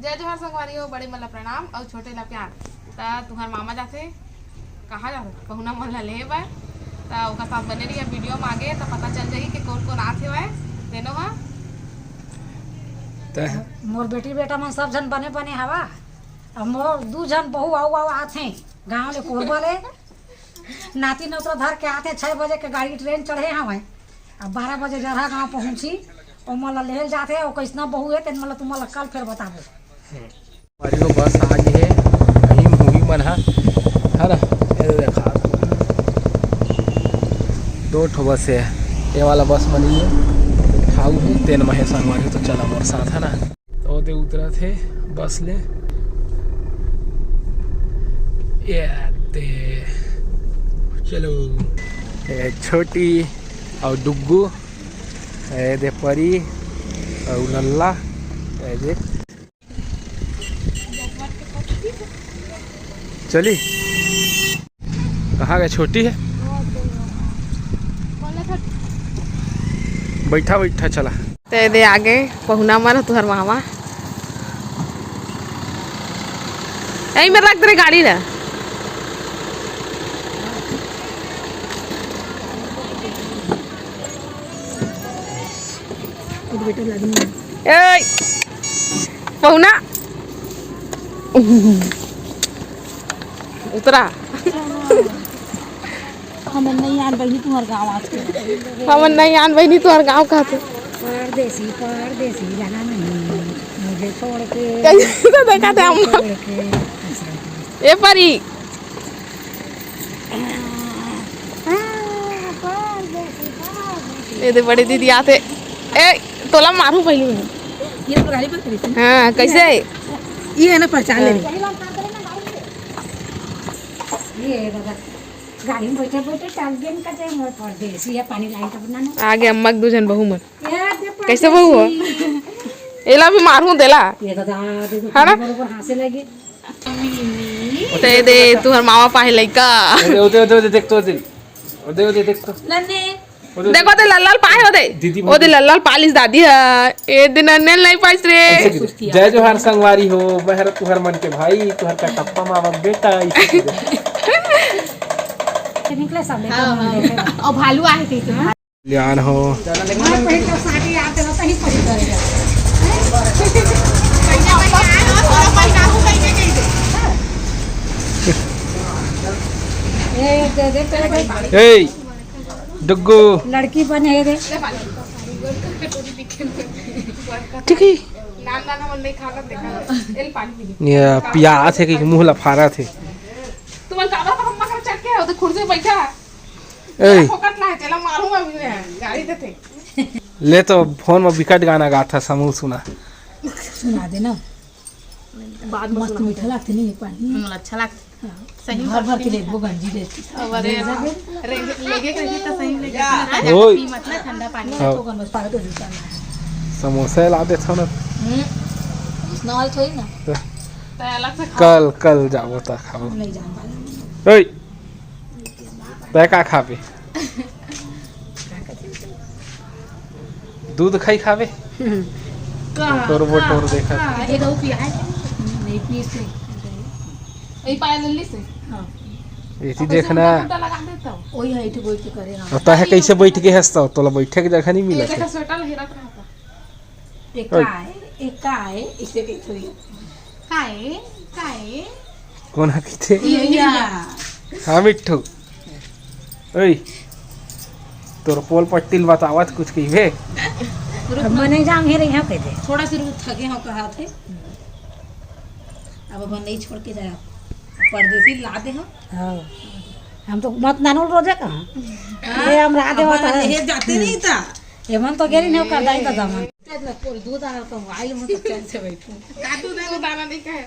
जय जोहार संगवारी हो, बड़े मला प्रणाम और छोटे ला प्यार। ता तुहार मामा जाते कहाँ जाते पहुना मन ला ले बाय ता ओका साथ बने रही वीडियो में आगे तो पता चल जाएगी कि कौन कौन आते हुए तेनो हा मोर बेटी बेटा मन सब जन बने बने हवा और मोर दू जन बहू आऊ आथे गाँव ले कोरबा ले नाती नौतरा धर के आते 6 बजे के गाड़ी ट्रेन चढ़े हवे अब 12 बजे जरा गाँव पहुँची और मला ले जाते और कैसना बहू है तेन मला तुमला कल फिर बताबो। हमारी को बस आज है कहीं मूवी मन है ना ये देखा 2 ठो बस है ये वाला बस मनी है खाऊ है तेन महे संगवारी तो चला मोर साथ है ना तो दे उतरा थे बस ले ये दे चलो ये छोटी और डुग्गू ये दे परी और लल्ला ये दे चली कहाँ गए छोटी है बैठा बैठा चला ते दे आगे पहुना मन तुहर मामा यही में रख दे गाड़ी ना पहुना उतरा हमें नहीं आन बहनी तुम्हार गाँव आते हम नहीं आन बहनी तुहर गाँव कहते परदेसी जाना नहीं मुझे छोड़ के कैसे देखा थे हम ए परी ये दे बड़ी दीदी आते ए तोला मारू पहली में ये तो गाड़ी पर खड़ी थी हाँ कैसे ये है ना पहचान ले ये दादा गाड़ी में बैठे बैठे टाल दिन का टाइम है परदेसी है पानी लाइन का बनाना आगे अम्मा के 2 जन बहू मन कैसे बहू हो एला भी मारू देला ये दादा है ना बरोबर हासे लगे ते दे तुहर मामा पाहे लइका ओदे देख तो ओदे देख तो नन्हे देखो ते लाल पाए होदे ओदे लाल पालिस दादी है ए दिन नन्हे नहीं पाइस रे जय जोहार संगवारी हो बहर तुहर मन के भाई तुहर का टप्पा मामा बेटा निकले सब और भालू आए थे ध्यान हो पहले तो साड़ी आते ना तही पड़ी करेगा ए दे ए डुग्गू लड़की बने रे ठीक है नान नाना मन नहीं खाना देखा एल पानी पी ये पिया थे कि मुंह लफारा थे तुमन काबा पर अम्मा कर चढ़ के ओदे कुर्सी बैठा ए फोकट ना है तेला मारूंगा भी गाड़ी देते ले तो फोन में विकट गाना गा था समूह सुना सुना देना बाद मस्त मीठा लगते नहीं पानी में अच्छा लगता सही भर भर के देखो गंजी देती अरे लेगे कहीं तो सही लेगे ओए मतलब ठंडा पानी तो गन बस पावे तो जूता ना समोसा ला दे था ना नॉल थोड़ी ना तो अलग से कल जाओ ता खाओ नहीं जान पाए ओए तय का खावे दूध खाई खावे तोर बोटोर देखा ये दो पिया है नहीं पी से ए पाए लल्ली से हां ऐसी देखना लगा देता हूं ओही है इठ बैठ के करे ना होता है कैसे बैठ के हंसता तोला बैठे के जगह नहीं मिला देखा स्वेटर हिरत रहता एक काय इसे के थोड़ी काए कौन है किथे ये हां मिठू ओए तोर पोल पट्टिल बतावत कुछ कहिबे मने जाम हे रही कहते थोड़ा सा रुक थके हो कहा थे अब अपन नहीं छोड़ के जाए परदेसी ला दे हां हम तो मत नानुल रोजे कहां ये हम रा दे होता है जाते नहीं था एमन तो गेरी नहीं कर दाई दादा मन दूध आ तो आइल मत चैन से बैठो काटू दे दाना नहीं कहे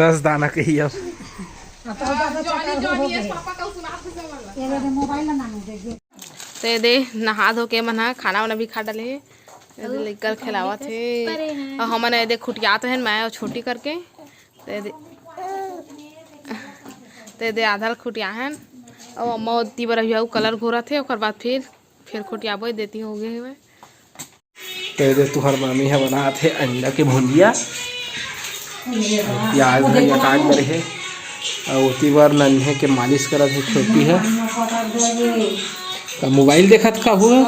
10 दाना कही अब जॉनी पापा का सुनाते से वाला ये मोबाइल ना नानू दे ते दे नहा धो के मना खाना वाना भी खा डाले ऐसे लेकर खिलावा थे और हमने दे खुटियात है मैं और छोटी करके ते दे आधा खुटिया है और अम्मा ओती बार कलर घोरा थे और बाद फिर खुटियाबो देती हो गए हुए तो तुहर मामी है बना थे अंडा के भुंजिया प्याज धनिया काट कर है और उती बार नन्हे के मालिश करत है छोटी है। तो मोबाइल देखत का हुआ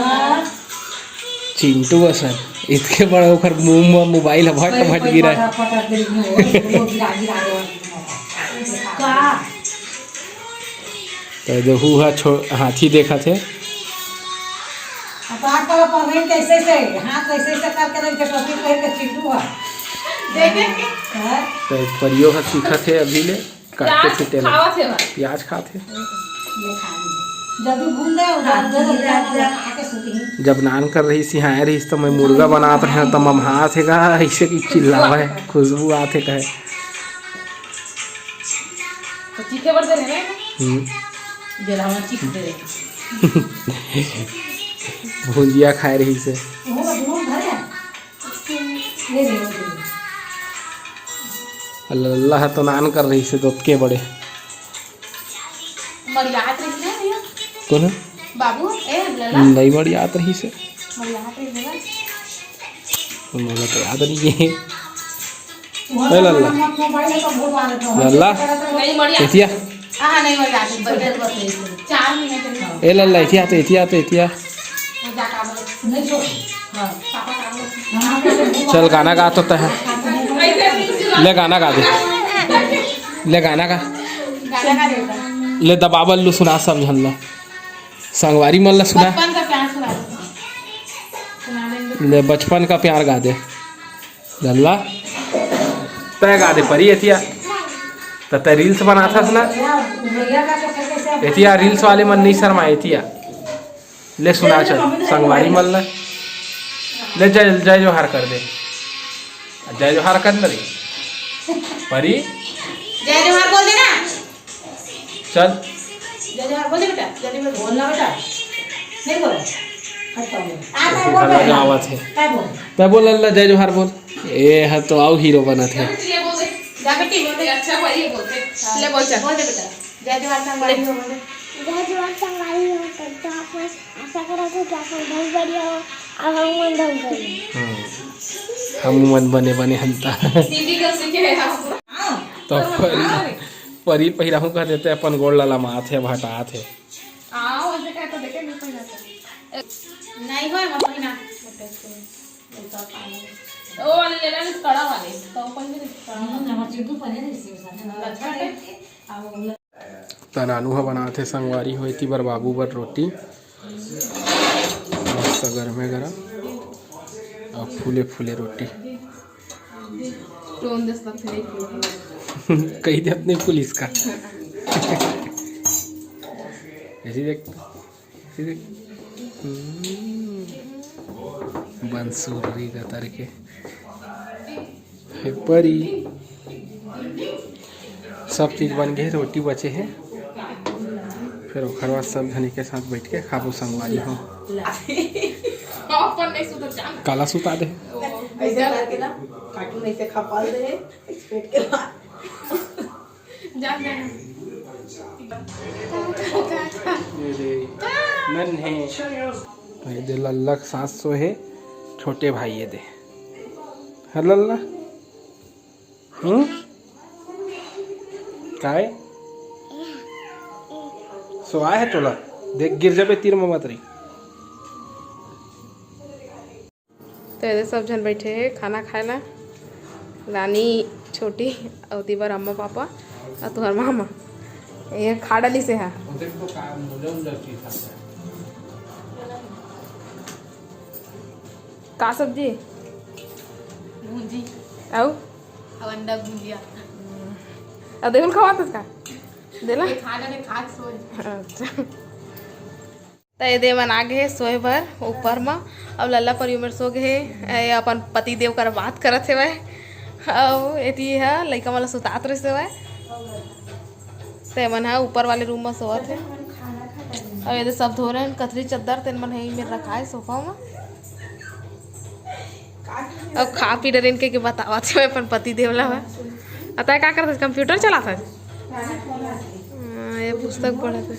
चिंटू असन इतने बड़ा ओकर मुंह में मोबाइल भट भट गिरा तो देखू है हाथी देखा थे कैसे से हाथ कैसे से करके रख के टोपी पहन के चिंटू है देखेंगे। तो परियो का सीखा थे अभी ले काटते थे तेल प्याज खाते जब नान कर रही सिहाए रही तो मैं मुर्गा बनाते रहे तो मम्मा थे का ऐसे की चिल्लावा है खुशबू आते कहे भुजिया खाए रही से अल्लाह तो नान कर रही से दूध के बड़े कौन है बाबू नहीं बड़ी याद रही से मुझे तो याद नहीं है लल्ला लल्ला एतिया ए लल्ला एतिया तो एतिया तो एतिया चल गाना गा तो है ले गाना गा दे ले गाना गा ले दबावल लू सुना समझल ला संगवारी मन ला सुना ले बचपन का प्यार गा दे लल्ला तय गा दे परी एतिया तो रील्स बनाता था ना एतिया रील्स वाले मन नहीं शर्मा एतिया ले सुना चल संगवारी मन ला ले जय जय जोहार कर दे जय जोहार कर ले परी जय जोहार बोल देना चल जय जोहार बोल दे बेटा जल्दी में बोलना बेटा नहीं बोल आवत है तय बोल अल्लाह जय जोहार बोल ए है तो आओ हीरो बना थे जा बेटी बोल दे अच्छा भाई बोलते ले बोल चल बोल दे बेटा जय जोहार संगवारी हो बोल दे जय जोहार संगवारी हो तो आप आशा करो कि आप बहुत बढ़िया हो अब हम मन बने बने हंता दीदी का सीखे है तो परी पहिरा हूँ कह देते अपन गोड़ लाला माथे भटा थे आओ ऐसे कहता देखे नहीं कोई जाता नहीं होए मम्मी ना ओ वाले ले ले कड़ा वाले तो अपन भी कड़ा तनानु ह बनाते संगवारी होती बर बाबू बर रोटी मस्त गरमे गरम और फूले फूले रोटी टोन दे सब नहीं कही दे अपने पुलिस का ऐसी देख बंसूरी का तरके परी सब चीज़ बन गए रोटी बचे हैं फिर ओखर बाद सब धनी के साथ बैठ के खाबो संगवारी हो अपन नहीं सुधर जान काला सुता दे ऐसे करके ना कार्टून ऐसे खपाल दे पेट के बाद जान दे नन है ये दे लल्ला सास सो है छोटे भाई ये दे है लल्ला काय सो आए है तोला देख गिर जाबे तीर में मत रही तो ये सब जन बैठे हैं खाना खाएला रानी छोटी और तीबर अम्मा पापा और तुहर मामा ये खा डाली से है का सब्जी भुंजी आओ अंडा भुंजिया अब देखो खवा तो का देला खा डाले खा सो अच्छा तो ये दे मन आगे है सोए भर ऊपर में अब लल्ला पर उमर सो गए है अपन पति देव कर बात करत है वह अब एती है लड़का वाला सुतात रहे से वह ते मन है ऊपर वाले रूम में सोत है अब ये सब धो रहे हैं कथरी चद्दर तेन मन है में रखा है सोफा में अब खा पी डरे इनके के बतावा थे अपन पति देव ला अतः क्या करते कंप्यूटर चला था ये पुस्तक पढ़े थे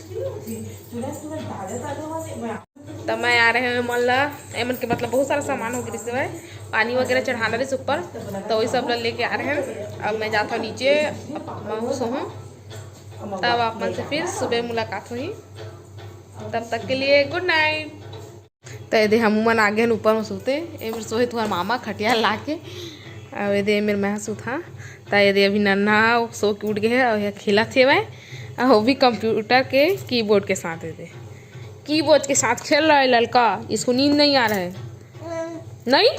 तो मैं आ रहे हैं मन ला एमन के मतलब बहुत सारा सामान हो गया है, पानी वगैरह चढ़ाना रही ऊपर, तो वही सब लेके आ रहे हैं। अब मैं जाता हूँ नीचे, मैं सोहूँ, तब आप मन से फिर सुबह मुलाकात हुई। तब तक के लिए गुड नाइट। तो यदि हम मन आगे ऊपर में सोते ये मेरे सोहे तुम्हारे मामा खटिया ला के, और यदि मेरे मैं सूता तो यदि अभी नन्हा सो के उठ गए और यह खेला थे वह, और वो भी कंप्यूटर के कीबोर्ड के साथ यदि कीबोर्ड के साथ खेल रहा है लड़का। इसको नींद नहीं आ रहा है, नहीं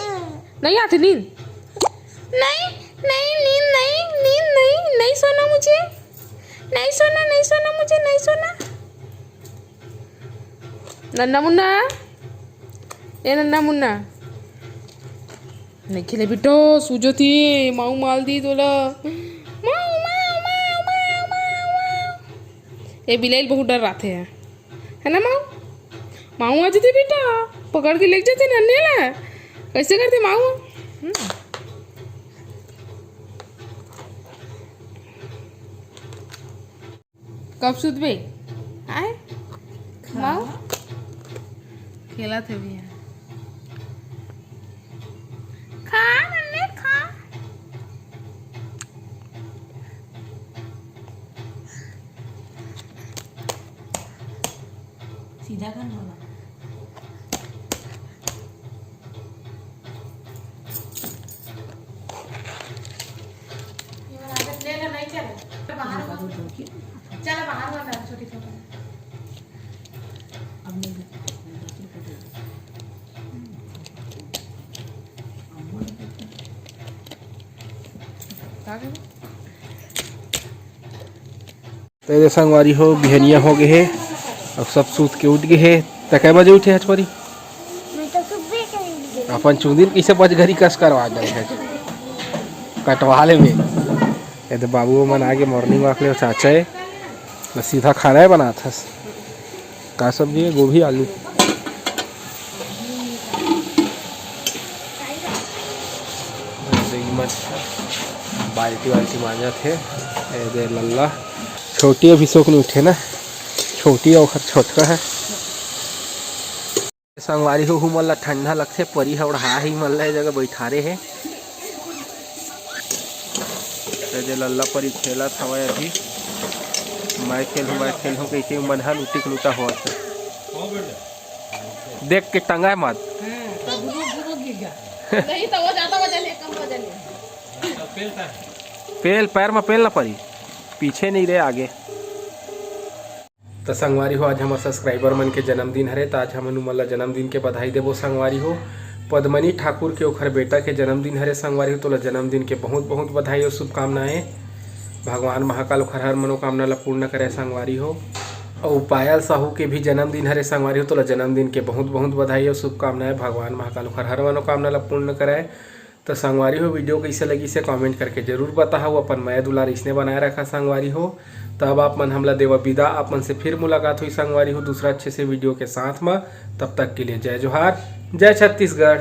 नहीं आती नींद, नहीं नहीं नींद नहीं, नींद नहीं, नहीं सोना मुझे, नहीं सोना, नहीं सोना मुझे, नहीं सोना। नन्ना मुन्ना, ए नन्ना मुन्ना नहीं खेले बेटो, सूजो थी माऊ माल दी तोला, माऊ माऊ माऊ माऊ माऊ। ये बिलेल बहुत डर रहे हैं, है ना माऊ? माऊ आ जाती बेटा, पकड़ के लेके जाते नन्हे ला, कैसे करते माऊ? कब सुतबे आए माऊ? खेला थे भी खा नन्हे खा। सीधा कर बोला। चलो बाहर वाला छोटी छोटी तो ये संगवारी हो बिहनिया हो गए है, अब सब सूत के उठ गए है। तो कै बजे उठे हचपरी? मैं तो सुबह करेंगे। अपन चुंदीर किसे बज घरी कस करवा गए है कटवाले में। ये तो बाबू मन आगे मॉर्निंग वॉक ले चाचा है, बस सीधा खाना है बना था। का सब्जी है? गोभी आलू। बाल्टी वाल्टी मांजा थे दे लल्ला। छोटी अभी शोक नहीं उठे ना, छोटी और छोटका है। संगवारी हो मल्ला ठंडा लगते, परी है उड़ा ही मल्ला जगह बैठारे है। जे लल्ला परी खेला था अभी, मैं खेलूँ कैसे मन है लुटी लुटा हुआ था। देख के टंगा मत नहीं तो वो ज्यादा वजन है, कम वजन है। पेल पैर में पेल ना पड़ी, पीछे नहीं रहे आगे। तो संगवारी हो आज हमारे सब्सक्राइबर मन के जन्मदिन हरे, तो आज हमन उमन ला जन्मदिन के बधाई देबो। संगवारी हो पद्मनी ठाकुर के ओखर बेटा के जन्मदिन हरे। संगवारी हो तो जन्मदिन के बहुत बहुत बधाई और शुभकामनाएं। भगवान महाकाल ओखर हर मनोकामना ला पूर्ण करे। संगवारी हो और पायल साहू के भी जन्मदिन हरे। संगवारी हो तो जन्मदिन के बहुत बहुत बधाई और शुभकामनाएं। भगवान महाकाल ओखर हर मनोकामना ला पूर्ण करे। तो संगवारी हो वीडियो कैसे लगी से कमेंट करके जरूर बताओ। अपन मैं दुलार इसने बनाए रखा संगवारी हो। तो अब आप मन हमला देवा विदा, आप मन से फिर मुलाकात हुई संगवारी हो दूसरा अच्छे से वीडियो के साथ में। तब तक के लिए जय जोहार, जय छत्तीसगढ़।